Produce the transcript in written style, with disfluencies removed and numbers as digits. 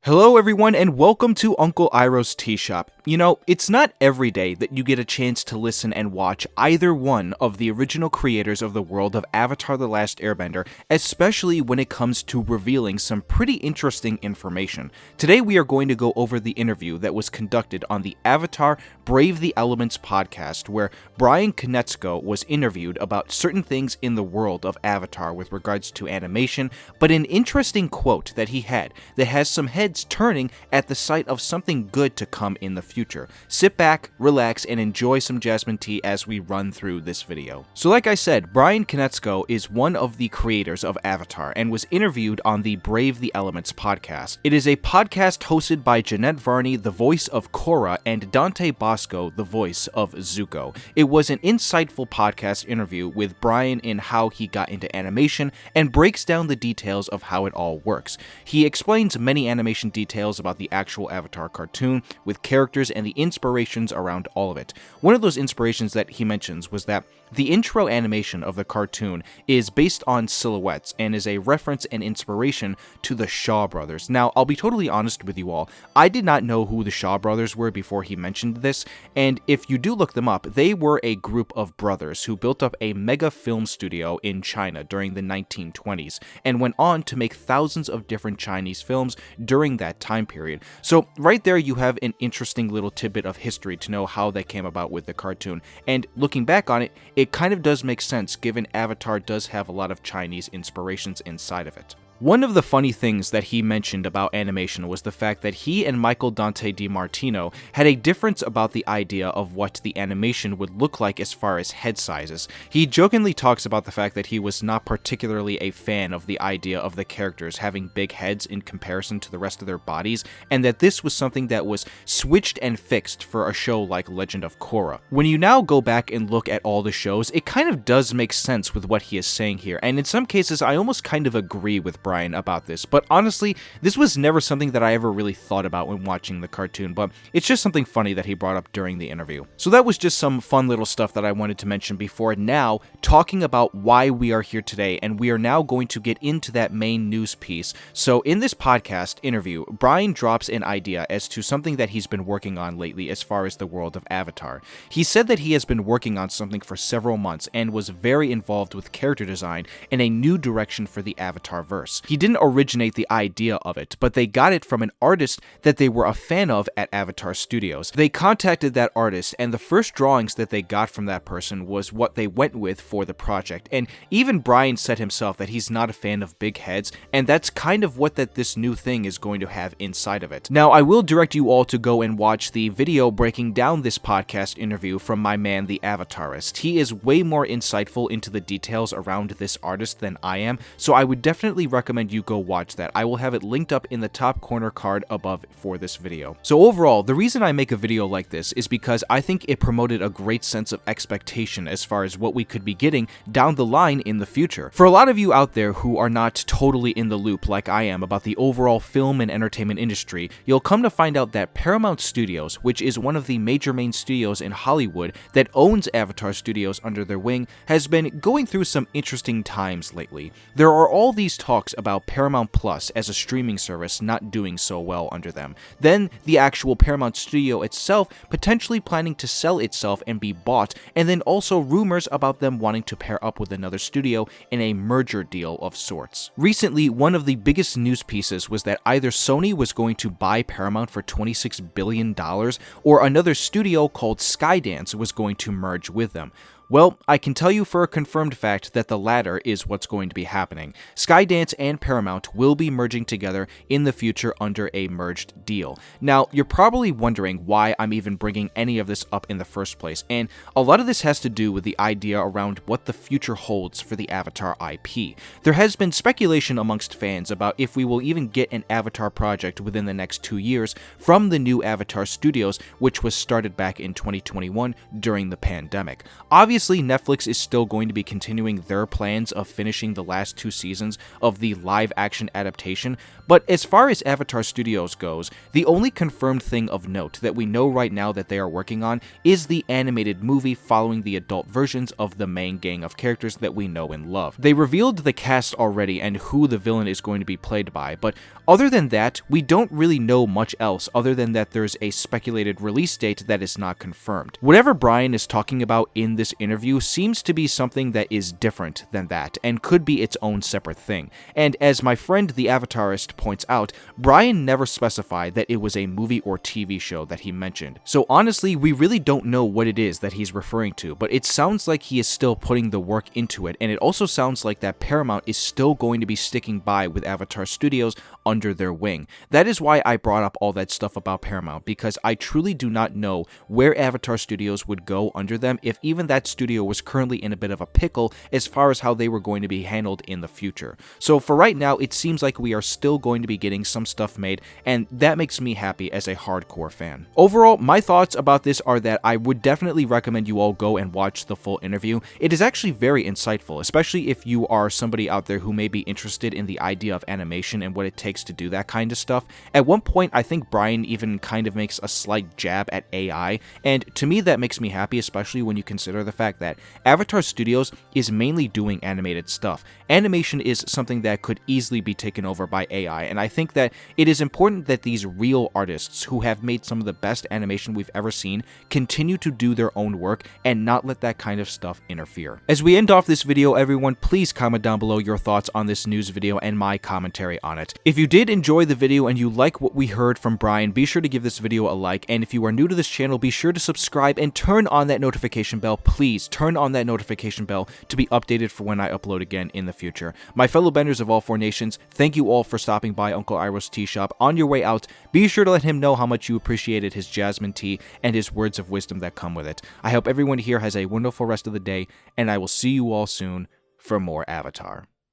Hello everyone and welcome to Uncle Iroh's Tea Shop. You know, it's not every day that you get a chance to listen and watch either one of the original creators of the world of Avatar: The Last Airbender, especially when it comes to revealing some pretty interesting information. Today we are going to go over the interview that was conducted on the Avatar Brave the Elements podcast, where Bryan Konietzko was interviewed about certain things in the world of Avatar with regards to animation, but an interesting quote that he had that has some heads turning at the sight of something good to come in the future. Sit back, relax, and enjoy some jasmine tea as we run through this video. So like I said, Bryan Konietzko is one of the creators of Avatar and was interviewed on the Brave the Elements podcast. It is a podcast hosted by Jeanette Varney, the voice of Korra, and Dante Bosco, the voice of Zuko. It was an insightful podcast interview with Bryan in how he got into animation and breaks down the details of how it all works. He explains many animation details about the actual Avatar cartoon with characters and the inspirations around all of it. One of those inspirations that he mentions was that the intro animation of the cartoon is based on silhouettes and is a reference and inspiration to the Shaw brothers. Now, I'll be totally honest with you all, I did not know who the Shaw brothers were before he mentioned this, and if you do look them up, they were a group of brothers who built up a mega film studio in China during the 1920s and went on to make thousands of different Chinese films during that time period. So right there you have an interesting little tidbit of history to know how they came about with the cartoon, and looking back on it, it kind of does make sense given Avatar does have a lot of Chinese inspirations inside of it. One of the funny things that he mentioned about animation was the fact that he and Michael Dante DiMartino had a difference about the idea of what the animation would look like as far as head sizes. He jokingly talks about the fact that he was not particularly a fan of the idea of the characters having big heads in comparison to the rest of their bodies, and that this was something that was switched and fixed for a show like Legend of Korra. When you now go back and look at all the shows, it kind of does make sense with what he is saying here, and in some cases I almost kind of agree with Bryan about this, but honestly, this was never something that I ever really thought about when watching the cartoon, but it's just something funny that he brought up during the interview. So that was just some fun little stuff that I wanted to mention before now talking about why we are here today, and we are now going to get into that main news piece. So in this podcast interview, Bryan drops an idea as to something that he's been working on lately as far as the world of Avatar. He said that he has been working on something for several months and was very involved with character design and a new direction for the Avatar verse. He didn't originate the idea of it, but they got it from an artist that they were a fan of at Avatar Studios. They contacted that artist, and the first drawings that they got from that person was what they went with for the project. And even Bryan said himself that he's not a fan of big heads, and that's kind of what this new thing is going to have inside of it. Now, I will direct you all to go and watch the video breaking down this podcast interview from my man, the Avatarist. He is way more insightful into the details around this artist than I am, so I would definitely recommend you go watch that. I will have it linked up in the top corner card above for this video. So overall, the reason I make a video like this is because I think it promoted a great sense of expectation as far as what we could be getting down the line in the future. For a lot of you out there who are not totally in the loop like I am about the overall film and entertainment industry, you'll come to find out that Paramount Studios, which is one of the major main studios in Hollywood that owns Avatar Studios under their wing, has been going through some interesting times lately. There are all these talks about Paramount Plus as a streaming service not doing so well under them. Then the actual Paramount studio itself potentially planning to sell itself and be bought, and then also rumors about them wanting to pair up with another studio in a merger deal of sorts. Recently, one of the biggest news pieces was that either Sony was going to buy Paramount for $26 billion, or another studio called Skydance was going to merge with them. Well, I can tell you for a confirmed fact that the latter is what's going to be happening. Skydance and Paramount will be merging together in the future under a merged deal. Now, you're probably wondering why I'm even bringing any of this up in the first place, and a lot of this has to do with the idea around what the future holds for the Avatar IP. There has been speculation amongst fans about if we will even get an Avatar project within the next 2 years from the new Avatar Studios, which was started back in 2021 during the pandemic. Obviously, Obviously, Netflix is still going to be continuing their plans of finishing the last 2 seasons of the live-action adaptation, but as far as Avatar Studios goes, the only confirmed thing of note that we know right now that they are working on is the animated movie following the adult versions of the main gang of characters that we know and love. They revealed the cast already and who the villain is going to be played by, but other than that, we don't really know much else other than that there's a speculated release date that is not confirmed. Whatever Bryan is talking about in this interview seems to be something that is different than that and could be its own separate thing. And as my friend the Avatarist points out, Bryan never specified that it was a movie or TV show that he mentioned. So honestly, we really don't know what it is that he's referring to, but it sounds like he is still putting the work into it, and it also sounds like that Paramount is still going to be sticking by with Avatar Studios under their wing. That is why I brought up all that stuff about Paramount, because I truly do not know where Avatar Studios would go under them if even that studio was currently in a bit of a pickle as far as how they were going to be handled in the future. So for right now, it seems like we are still going to be getting some stuff made, and that makes me happy as a hardcore fan. Overall, my thoughts about this are that I would definitely recommend you all go and watch the full interview. It is actually very insightful, especially if you are somebody out there who may be interested in the idea of animation and what it takes to do that kind of stuff. At one point, I think Bryan even kind of makes a slight jab at AI, and to me that makes me happy, especially when you consider the fact that Avatar Studios is mainly doing animated stuff. Animation is something that could easily be taken over by AI, and I think that it is important that these real artists who have made some of the best animation we've ever seen continue to do their own work and not let that kind of stuff interfere. As we end off this video, everyone, please comment down below your thoughts on this news video and my commentary on it. If you did enjoy the video and you like what we heard from Bryan, be sure to give this video a like, and if you are new to this channel, be sure to subscribe and turn on that notification bell. Please turn on that notification bell to be updated for when I upload again in the future. My fellow benders of all 4 nations, thank you all for stopping by Uncle Iroh's tea shop. On your way out, be sure to let him know how much you appreciated his jasmine tea and his words of wisdom that come with it. I hope everyone here has a wonderful rest of the day, and I will see you all soon for more Avatar.